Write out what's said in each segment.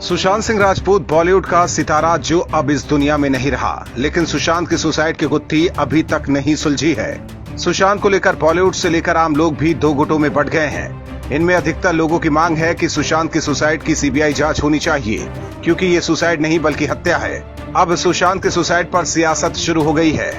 सुशांत सिंह राजपूत बॉलीवुड का सितारा जो अब इस दुनिया में नहीं रहा, लेकिन सुशांत की सुसाइड की गुत्थी अभी तक नहीं सुलझी है। सुशांत को लेकर बॉलीवुड से लेकर आम लोग भी दो गुटों में बंट गए हैं। इनमें अधिकतर लोगों की मांग है कि सुशांत की सुसाइड की सीबीआई जांच होनी चाहिए, क्योंकि ये सुसाइड नहीं बल्कि हत्या है। अब सुशांत की सुसाइड पर सियासत शुरू हो गई है।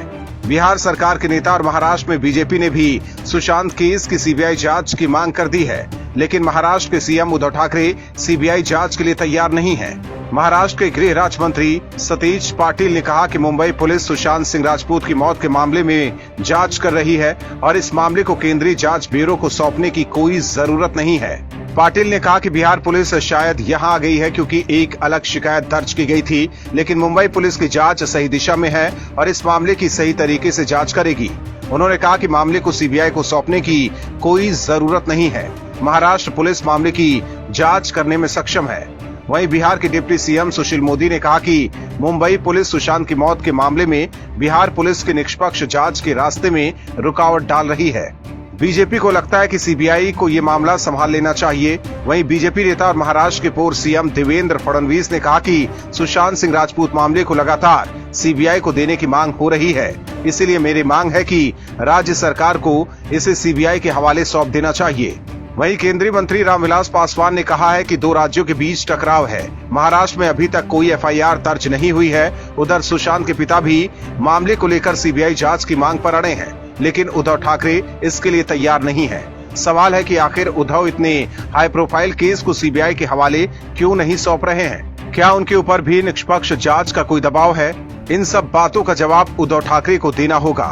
बिहार सरकार के नेता और महाराष्ट्र में बीजेपी ने भी सुशांत केस की सीबीआई जांच की मांग कर दी है, लेकिन महाराष्ट्र के सीएम उद्धव ठाकरे सीबीआई जांच के लिए तैयार नहीं है। महाराष्ट्र के गृह राज्य मंत्री सतीश पाटिल ने कहा कि मुंबई पुलिस सुशांत सिंह राजपूत की मौत के मामले में जांच कर रही है और इस मामले को केंद्रीय जांच ब्यूरो को सौंपने की कोई जरूरत नहीं है। पाटिल ने कहा कि बिहार पुलिस शायद यहां आ गई है क्योंकि एक अलग शिकायत दर्ज की गई थी, लेकिन मुंबई पुलिस की जांच सही दिशा में है और इस मामले की सही तरीके से जांच करेगी। उन्होंने कहा कि मामले को सीबीआई को सौंपने की कोई जरूरत नहीं है। महाराष्ट्र पुलिस मामले की जांच करने में सक्षम है। वहीं बिहार के डिप्टी सीएम सुशील मोदी ने कहा कि मुंबई पुलिस सुशांत की मौत के मामले में बिहार पुलिस की निष्पक्ष जांच के रास्ते में रुकावट डाल रही है। बीजेपी को लगता है कि सीबीआई को ये मामला संभाल लेना चाहिए। वहीं बीजेपी नेता और महाराष्ट्र के पूर्व सीएम देवेंद्र फडणवीस ने कहा कि सुशांत सिंह राजपूत मामले को लगातार सीबीआई को देने की मांग हो रही है, इसलिए मेरी मांग है कि राज्य सरकार को इसे सीबीआई के हवाले सौंप देना चाहिए। वहीं केंद्रीय मंत्री रामविलास पासवान ने कहा है कि दो राज्यों के बीच टकराव है। महाराष्ट्र में अभी तक कोई एफआईआर दर्ज नहीं हुई है। उधर सुशांत के पिता भी मामले को लेकर सीबीआई जांच की मांग पर अड़े हैं, लेकिन उद्धव ठाकरे इसके लिए तैयार नहीं है। सवाल है कि आखिर उद्धव इतने हाई प्रोफाइल केस को सीबीआई के हवाले क्यों नहीं सौंप रहे हैं? क्या उनके ऊपर भी निष्पक्ष जांच का कोई दबाव है? इन सब बातों का जवाब उद्धव ठाकरे को देना होगा।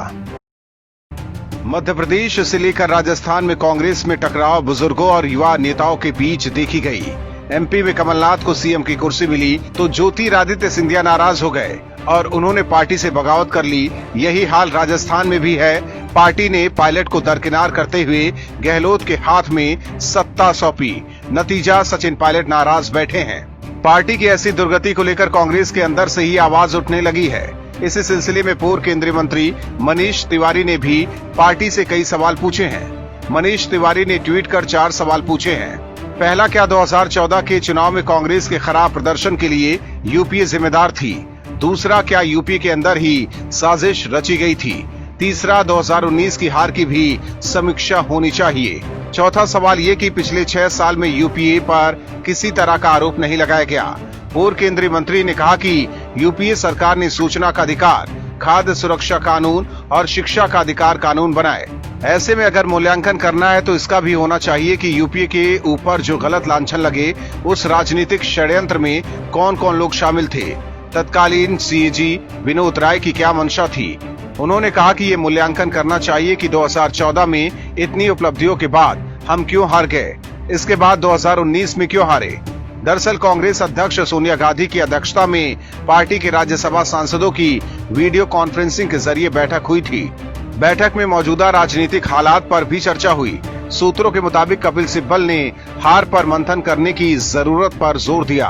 मध्य प्रदेश से लेकर राजस्थान में कांग्रेस में टकराव बुजुर्गों और युवा नेताओं के बीच देखी गई। एमपी में कमलनाथ को सीएम की कुर्सी मिली तो ज्योतिरादित्य सिंधिया नाराज हो गए और उन्होंने पार्टी से बगावत कर ली। यही हाल राजस्थान में भी है। पार्टी ने पायलट को दरकिनार करते हुए गहलोत के हाथ में सत्ता सौंपी। नतीजा सचिन पायलट नाराज बैठे हैं। पार्टी की ऐसी दुर्गति को लेकर कांग्रेस के अंदर से ही आवाज उठने लगी है। इसी सिलसिले में पूर्व केंद्रीय मंत्री मनीष तिवारी ने भी पार्टी से कई सवाल पूछे हैं। मनीष तिवारी ने ट्वीट कर 4 सवाल पूछे हैं। पहला, क्या 2014 के चुनाव में कांग्रेस के खराब प्रदर्शन के लिए यूपीए जिम्मेदार थी? दूसरा, क्या यूपीए के अंदर ही साजिश रची गई थी? तीसरा, 2019 की हार की भी समीक्षा होनी चाहिए। चौथा सवाल ये कि पिछले 6 साल में यूपीए पर किसी तरह का आरोप नहीं लगाया गया। पूर्व केंद्रीय मंत्री ने कहा कि यूपीए सरकार ने सूचना का अधिकार, खाद्य सुरक्षा कानून और शिक्षा का अधिकार कानून बनाए। ऐसे में अगर मूल्यांकन करना है तो इसका भी होना चाहिए कि यूपीए के ऊपर जो गलत लांछन लगे, उस राजनीतिक षड्यंत्र में कौन कौन लोग शामिल थे। तत्कालीन सीएजी विनोद राय की क्या मंशा थी? उन्होंने कहा कि ये मूल्यांकन करना चाहिए कि 2014 में इतनी उपलब्धियों के बाद हम क्यों हार गए, इसके बाद 2019 में क्यों हारे। दरअसल कांग्रेस अध्यक्ष सोनिया गांधी की अध्यक्षता में पार्टी के राज्यसभा सांसदों की वीडियो कॉन्फ्रेंसिंग के जरिए बैठक हुई थी। बैठक में मौजूदा राजनीतिक हालात पर भी चर्चा हुई। सूत्रों के मुताबिक कपिल सिब्बल ने हार पर मंथन करने की जरूरत पर जोर दिया,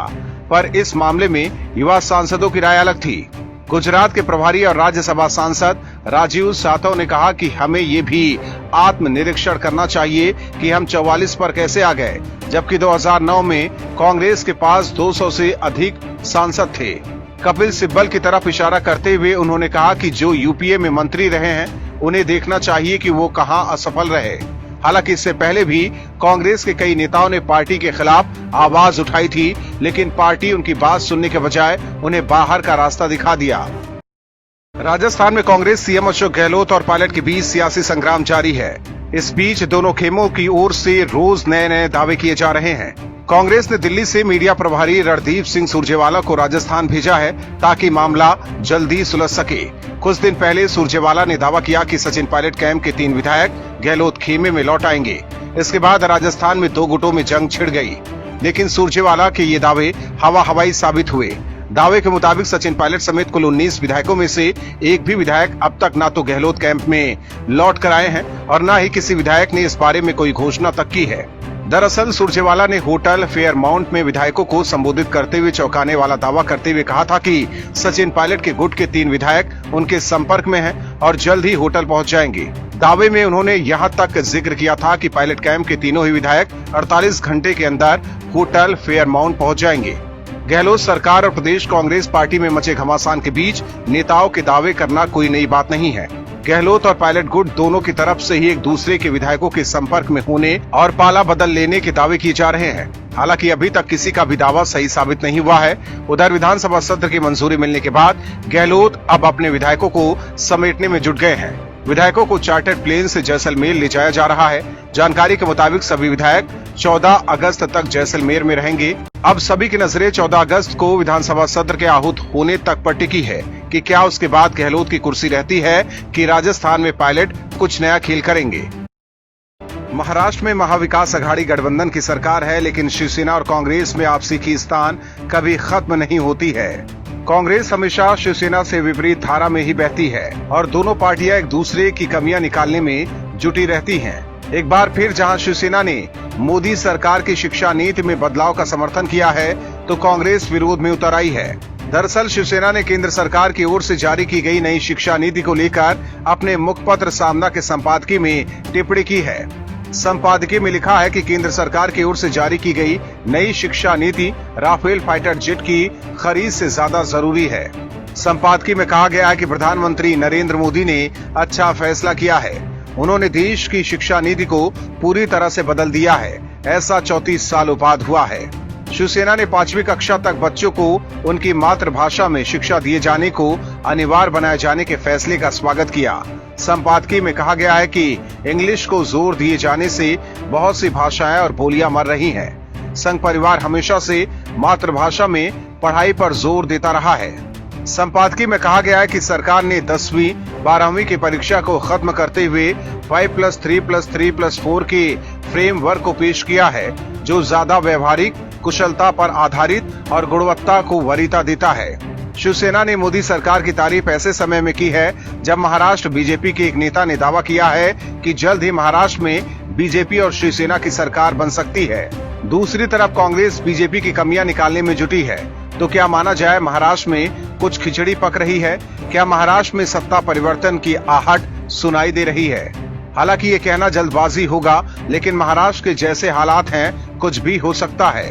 पर इस मामले में युवा सांसदों की राय अलग थी। गुजरात के प्रभारी और राज्यसभा सांसद राजीव सातव ने कहा कि हमें ये भी आत्मनिरीक्षण करना चाहिए कि हम 44 पर कैसे आ गए, जबकि 2009 में कांग्रेस के पास 200 से अधिक सांसद थे। कपिल सिब्बल की तरफ इशारा करते हुए उन्होंने कहा कि जो यूपीए में मंत्री रहे हैं उन्हें देखना चाहिए कि वो कहां असफल रहे। हालांकि इससे पहले भी कांग्रेस के कई नेताओं ने पार्टी के खिलाफ आवाज उठाई थी, लेकिन पार्टी उनकी बात सुनने के बजाय उन्हें बाहर का रास्ता दिखा दिया। राजस्थान में कांग्रेस सीएम अशोक गहलोत और पायलट के बीच सियासी संग्राम जारी है। इस बीच दोनों खेमों की ओर से रोज नए नए दावे किए जा रहे हैं। कांग्रेस ने दिल्ली से मीडिया प्रभारी रणदीप सिंह सुरजेवाला को राजस्थान भेजा है ताकि मामला जल्दी सुलझ सके। कुछ दिन पहले सुरजेवाला ने दावा किया कि सचिन पायलट कैंप के 3 विधायक गहलोत खेमे में लौट आएंगे। इसके बाद राजस्थान में 2 गुटों में जंग छिड़ गई, लेकिन सुरजेवाला के ये दावे हवाई साबित हुए। दावे के मुताबिक सचिन पायलट समेत कुल 19 विधायकों में से एक भी विधायक अब तक न तो गहलोत कैंप में लौट कर आए हैं और न ही किसी विधायक ने इस बारे में कोई घोषणा तक की है। दरअसल सुरजेवाला ने होटल फेयरमाउंट में विधायकों को संबोधित करते हुए चौंकाने वाला दावा करते हुए कहा था कि सचिन पायलट के गुट के 3 विधायक उनके संपर्क में हैं और जल्द ही होटल पहुंच जाएंगे। दावे में उन्होंने यहां तक जिक्र किया था कि पायलट कैंप के तीनों ही विधायक 48 घंटे के अंदर होटल फेयरमाउंट पहुंच जाएंगे। गहलोत सरकार और प्रदेश कांग्रेस पार्टी में मचे घमासान के बीच नेताओं के दावे करना कोई नई बात नहीं है। गहलोत और पायलट गुट दोनों की तरफ से ही एक दूसरे के विधायकों के संपर्क में होने और पाला बदल लेने के दावे किए जा रहे हैं। हालांकि अभी तक किसी का भी दावा सही साबित नहीं हुआ है। उधर विधानसभा सत्र की मंजूरी मिलने के बाद गहलोत अब अपने विधायकों को समेटने में जुट गए हैं। विधायकों को चार्टर्ड प्लेन से जैसलमेर ले जाया जा रहा है। जानकारी के मुताबिक सभी विधायक 14 अगस्त तक जैसलमेर में रहेंगे। अब सभी की नजरें 14 अगस्त को विधानसभा सत्र के आहूत होने तक पर टिकी है कि क्या उसके बाद गहलोत की कुर्सी रहती है कि राजस्थान में पायलट कुछ नया खेल करेंगे। महाराष्ट्र में महाविकास अघाड़ी गठबंधन की सरकार है, लेकिन शिवसेना और कांग्रेस में आपसी खींचतान कभी खत्म नहीं होती है। कांग्रेस हमेशा शिवसेना से विपरीत धारा में ही बहती है और दोनों पार्टियां एक दूसरे की कमियां निकालने में जुटी रहती हैं। एक बार फिर जहां शिवसेना ने मोदी सरकार की शिक्षा नीति में बदलाव का समर्थन किया है, तो कांग्रेस विरोध में उतर आई है। दरअसल शिवसेना ने केंद्र सरकार की ओर से जारी की गई नई शिक्षा नीति को लेकर अपने मुखपत्र सामना के संपादकीय में टिप्पणी की है। संपादकीय में लिखा है कि केंद्र सरकार की ओर से जारी की गई नई शिक्षा नीति राफेल फाइटर जेट की खरीद से ज्यादा जरूरी है। संपादकीय में कहा गया है कि प्रधानमंत्री नरेंद्र मोदी ने अच्छा फैसला किया है। उन्होंने देश की शिक्षा नीति को पूरी तरह से बदल दिया है। ऐसा 34 सालों बाद हुआ है। शिवसेना ने 5वीं कक्षा तक बच्चों को उनकी मातृभाषा में शिक्षा दिए जाने को अनिवार्य बनाए जाने के फैसले का स्वागत किया। संपादकीय में कहा गया है कि इंग्लिश को जोर दिए जाने से बहुत सी भाषाएं और बोलियां मर रही हैं। संघ परिवार हमेशा से मातृभाषा में पढ़ाई पर जोर देता रहा है। संपादकीय में कहा गया है कि सरकार ने 10वीं 12वीं की परीक्षा को खत्म करते हुए 5+3+3+4 के फ्रेमवर्क को पेश किया है, जो ज्यादा व्यवहारिक, कुशलता पर आधारित और गुणवत्ता को वरीयता देता है। शिवसेना ने मोदी सरकार की तारीफ ऐसे समय में की है जब महाराष्ट्र बीजेपी के एक नेता ने दावा किया है कि जल्द ही महाराष्ट्र में बीजेपी और शिवसेना की सरकार बन सकती है। दूसरी तरफ कांग्रेस बीजेपी की कमियां निकालने में जुटी है। तो क्या माना जाए महाराष्ट्र में कुछ खिचड़ी पक रही है? क्या महाराष्ट्र में सत्ता परिवर्तन की आहट सुनाई दे रही है? हालांकि ये कहना जल्दबाजी होगा, लेकिन महाराष्ट्र के जैसे हालात हैं, कुछ भी हो सकता है।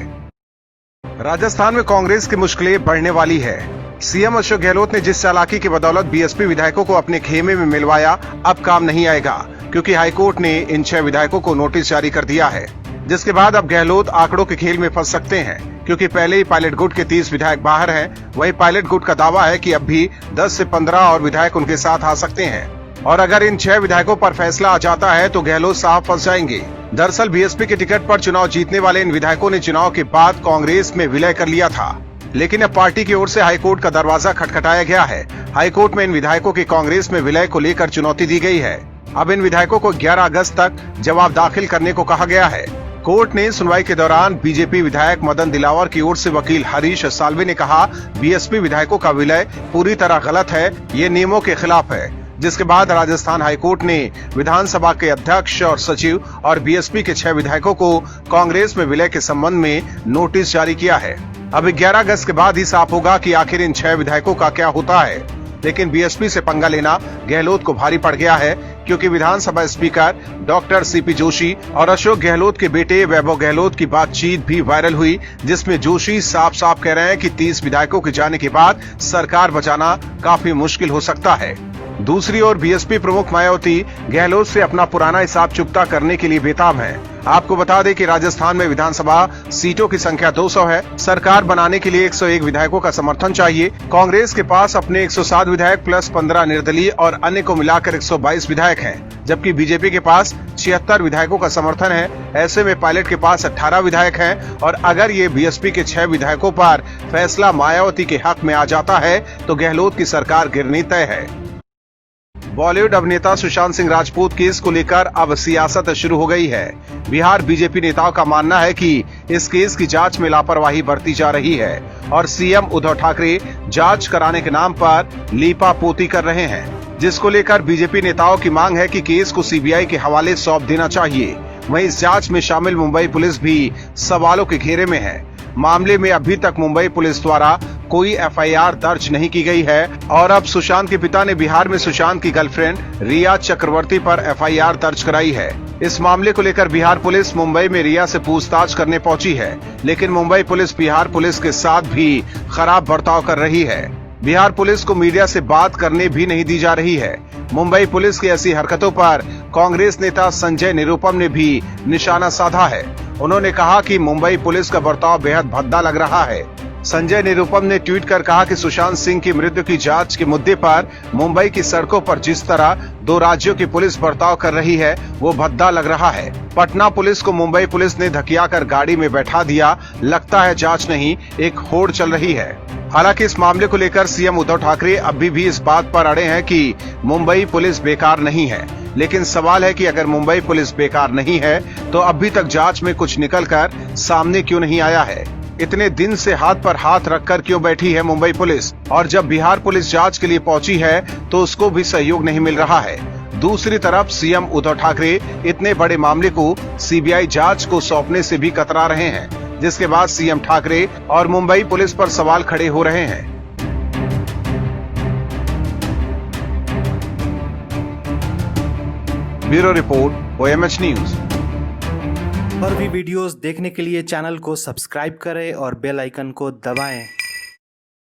राजस्थान में कांग्रेस की मुश्किलें बढ़ने वाली है। सीएम अशोक गहलोत ने जिस चालाकी की बदौलत बीएसपी विधायकों को अपने खेमे में मिलवाया, अब काम नहीं आएगा, क्योंकि हाईकोर्ट ने इन 6 विधायकों को नोटिस जारी कर दिया है। जिसके बाद अब गहलोत आंकड़ों के खेल में फंस सकते हैं, क्योंकि पहले ही पायलट गुट के 30 विधायक बाहर हैं। वहीं पायलट गुट का दावा है कि अब भी 10 से 15 और विधायक उनके साथ आ सकते हैं, और अगर इन 6 विधायकों पर फैसला आ जाता है तो गहलोत साहब फंस जाएंगे। दरअसल बीएसपी के टिकट पर चुनाव जीतने वाले इन विधायकों ने चुनाव के बाद कांग्रेस में विलय कर लिया था, लेकिन अब पार्टी की ओर से हाईकोर्ट का दरवाजा खटखटाया गया है। हाईकोर्ट में इन विधायकों की कांग्रेस में विलय को लेकर चुनौती दी गई है। अब इन विधायकों को 11 अगस्त तक जवाब दाखिल करने को कहा गया है। कोर्ट ने सुनवाई के दौरान बीजेपी विधायक मदन दिलावर की ओर से वकील हरीश साल्वे ने कहा, बीएसपी विधायकों का विलय पूरी तरह गलत है, ये नियमों के खिलाफ है। जिसके बाद राजस्थान हाईकोर्ट ने विधानसभा के अध्यक्ष और सचिव और बीएसपी के 6 विधायकों को कांग्रेस में विलय के संबंध में नोटिस जारी किया है। अब 11 अगस्त के बाद ही साफ होगा कि आखिर इन 6 विधायकों का क्या होता है। लेकिन बीएसपी से पंगा लेना गहलोत को भारी पड़ गया है, क्योंकि विधानसभा स्पीकर डॉक्टर सीपी जोशी और अशोक गहलोत के बेटे वैभव गहलोत की बातचीत भी वायरल हुई, जिसमें जोशी साफ साफ कह रहे हैं कि 30 विधायकों के जाने के बाद सरकार बचाना काफी मुश्किल हो सकता है। दूसरी ओर बीएसपी प्रमुख मायावती गहलोत से अपना पुराना हिसाब चुकता करने के लिए बेताब हैं। आपको बता दें कि राजस्थान में विधानसभा सीटों की संख्या 200 है। सरकार बनाने के लिए 101 विधायकों का समर्थन चाहिए। कांग्रेस के पास अपने 107 विधायक प्लस 15 निर्दलीय और अन्य को मिलाकर 122 विधायक हैं, जबकि बीजेपी के पास 76 विधायकों का समर्थन है। ऐसे में पायलट के पास 18 विधायक हैं, और अगर ये बीएसपी के 6 विधायकों पर फैसला मायावती के हक में आ जाता है तो गहलोत की सरकार गिरनी तय है। बॉलीवुड अभिनेता सुशांत सिंह राजपूत केस को लेकर अब सियासत शुरू हो गई है। बिहार बीजेपी नेताओं का मानना है कि इस केस की जांच में लापरवाही बरती जा रही है और सीएम उद्धव ठाकरे जांच कराने के नाम पर लीपापोती कर रहे हैं, जिसको लेकर बीजेपी नेताओं की मांग है कि केस को सीबीआई के हवाले सौंप देना चाहिए। वहीं इस जांच में शामिल मुंबई पुलिस भी सवालों के घेरे में है। मामले में अभी तक मुंबई पुलिस द्वारा कोई एफआईआर दर्ज नहीं की गई है, और अब सुशांत के पिता ने बिहार में सुशांत की गर्लफ्रेंड रिया चक्रवर्ती पर एफआईआर दर्ज कराई है। इस मामले को लेकर बिहार पुलिस मुंबई में रिया से पूछताछ करने पहुंची है, लेकिन मुंबई पुलिस बिहार पुलिस के साथ भी खराब बर्ताव कर रही है। बिहार पुलिस को मीडिया से बात करने भी नहीं दी जा रही है। मुंबई पुलिस की ऐसी हरकतों पर कांग्रेस नेता संजय निरुपम ने भी निशाना साधा है। उन्होंने कहा कि मुंबई पुलिस का बर्ताव बेहद भद्दा लग रहा है। संजय निरुपम ने ट्वीट कर कहा कि सुशांत सिंह की मृत्यु की जांच के मुद्दे पर मुंबई की सड़कों पर जिस तरह दो राज्यों की पुलिस बर्ताव कर रही है वो भद्दा लग रहा है। पटना पुलिस को मुंबई पुलिस ने धकियाकर गाड़ी में बैठा दिया। लगता है जांच नहीं, एक होड़ चल रही है। हालांकि इस मामले को लेकर सीएम उद्धव ठाकरे अभी भी इस बात पर अड़े हैं कि मुंबई पुलिस बेकार नहीं है। लेकिन सवाल है कि अगर मुंबई पुलिस बेकार नहीं है तो अभी तक जांच में कुछ निकलकर सामने क्यों नहीं आया है? इतने दिन से हाथ पर हाथ रखकर क्यों बैठी है मुंबई पुलिस? और जब बिहार पुलिस जांच के लिए पहुंची है तो उसको भी सहयोग नहीं मिल रहा है। दूसरी तरफ सीएम उद्धव ठाकरे इतने बड़े मामले को सीबीआई जांच को सौंपने से भी कतरा रहे हैं, जिसके बाद सीएम ठाकरे और मुंबई पुलिस पर सवाल खड़े हो रहे हैं। Bureau report, OMH news. और भी वीडियोस देखने के लिए चैनल को सब्सक्राइब करें और बेल आइकन को दबाएं।